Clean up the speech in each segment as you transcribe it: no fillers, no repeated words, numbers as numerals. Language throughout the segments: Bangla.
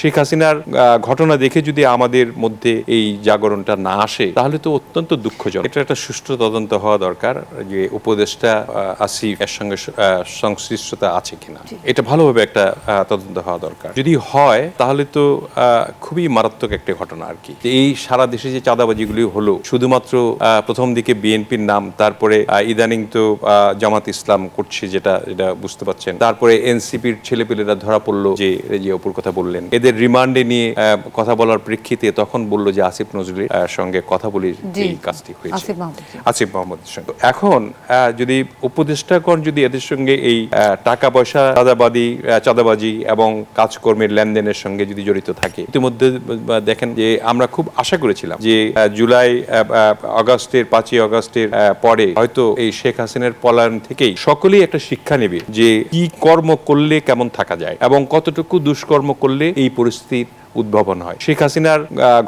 শেখ হাসিনার ঘটনা দেখে যদি আমাদের মধ্যে এই জাগরণটা না আসে তাহলে তো অত্যন্ত দুঃখজনক। এটা একটা সুষ্ঠু তদন্ত হওয়া দরকার যে উপদেষ্টা আসিফ এর সঙ্গে সংশ্লিষ্টতা আছে কিনা, এটা ভালোভাবে একটা তদন্ত হওয়া দরকার। যদি হয় তাহলে তো খুবই মারাত্মক একটা ঘটনা আর কি। এই সারা দেশে যে চাঁদাবাজিগুলি হলো শুধুমাত্র প্রথম দিকে বিএনপির নাম, তারপরে ইদানিং তো জামাত ইসলাম করছে, যেটা বুঝতে পাচ্ছেন, তারপরে এনসিপির ছেলেপেলেরা ধরা পড়লো, যে অপুর কথা বললেন, এদের রিমান্ডে নিয়ে কথা বলার প্রেক্ষিতে তখন বললো যে আসিফ নজরুলের সঙ্গে কথা বলে এই কাজটি হয়েছে, আসিফ মাহমুদের সঙ্গে। এখন যদি উপদেষ্টাগণ যদি এদের সঙ্গে এই টাকা পয়সা চাঁদাবাজি এবং কাজকর্মের লেনদেনের সঙ্গে যদি জড়িত থাকে, ইতিমধ্যে দেখেন যে আমরা খুব আশা করেছিলাম যে আগস্টের 5ই আগস্টের পরে হয়তো এই শেখ হাসিনার পলায়ন থেকেই সকলেই একটা শিক্ষা নেবে যে কি কর্ম করলে কেমন থাকা যায় এবং কতটুকু দুষ্কর্ম করলে এই পরিস্থিতির উদ্ভাবন হয়। শেখ হাসিনার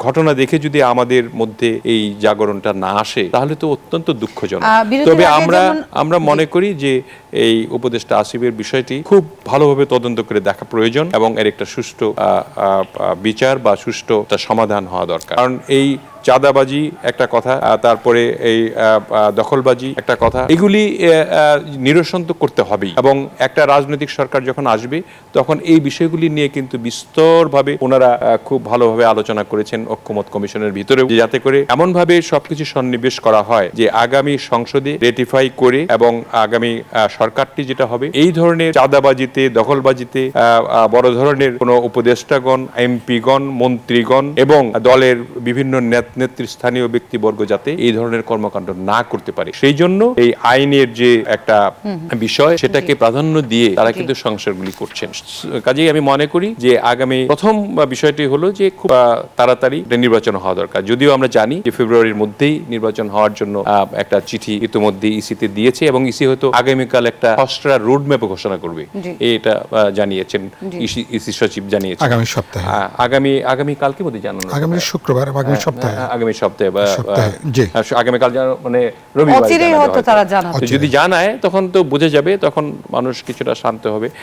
ঘটনা দেখে যদি আমাদের মধ্যে এই জাগরণটা না আসে তাহলে তো অত্যন্ত দুঃখজনক। তবে আমরা মনে করি যে এই উপদেষ্টা আসিফের বিষয়টি খুব ভালোভাবে তদন্ত করে দেখা প্রয়োজন এবং এর একটা সুষ্ঠু বিচার বা সুষ্ঠু সমাধান হওয়া দরকার। কারণ এই চাঁদাবাজি একটা কথা, তারপরে এই দখলবাজি একটা কথা, এগুলি নিরসন তো করতে হবেই। এবং একটা রাজনৈতিক সরকার যখন আসবে তখন এই বিষয়গুলি নিয়ে কিন্তু বিস্তরভাবে ওনারা খুব ভালোভাবে আলোচনা করেছেন ঐক্যমত কমিশনের ভিতরে, যাতে করে এমন ভাবে সবকিছু সন্নিবেশ করা হয় যে আগামী সংসদে রেটিফাই করে এবং আগামী সরকারটি যেটা হবে এই ধরনের চাঁদাবাজিতে, দখলবাজিতে বড় ধরনের কোনো উপদেষ্টাগণ, এমপিগণ, মন্ত্রীগণ এবং দলের বিভিন্ন নেতৃস্থানীয় ব্যক্তিবর্গ যাতে এই ধরনের কর্মকাণ্ড না করতে পারে, সেই জন্য এই আইনের যে একটা বিষয় সেটাকে প্রাধান্য দিয়ে তারা কিন্তু সংস্কারগুলি করছেন। কাজেই আমি মনে করি যে আগামী প্রথম বিষয়টি হলো যে খুব তাড়াতাড়ি নির্বাচন হওয়া দরকার। যদিও আমরা জানি যে ফেব্রুয়ারির মধ্যেই নির্বাচন হওয়ার জন্য একটা চিঠি ইতিমধ্যে ইসিতে দিয়েছে এবং ইসি হয়তো আগামীকাল একটা খসড়া রোড ম্যাপ ঘোষণা করবে, এটা জানিয়েছেন ইসি সচিব জানিয়েছেন। আগামী সপ্তাহে, আগামী কালকে মধ্যে জানানো, আগামী শুক্রবার, আগামী সপ্তাহে আগামীকাল মানে রবিবার যদি জানায় তখন তো বোঝা যাবে, তখন মানুষ কিছুটা শান্ত হবে।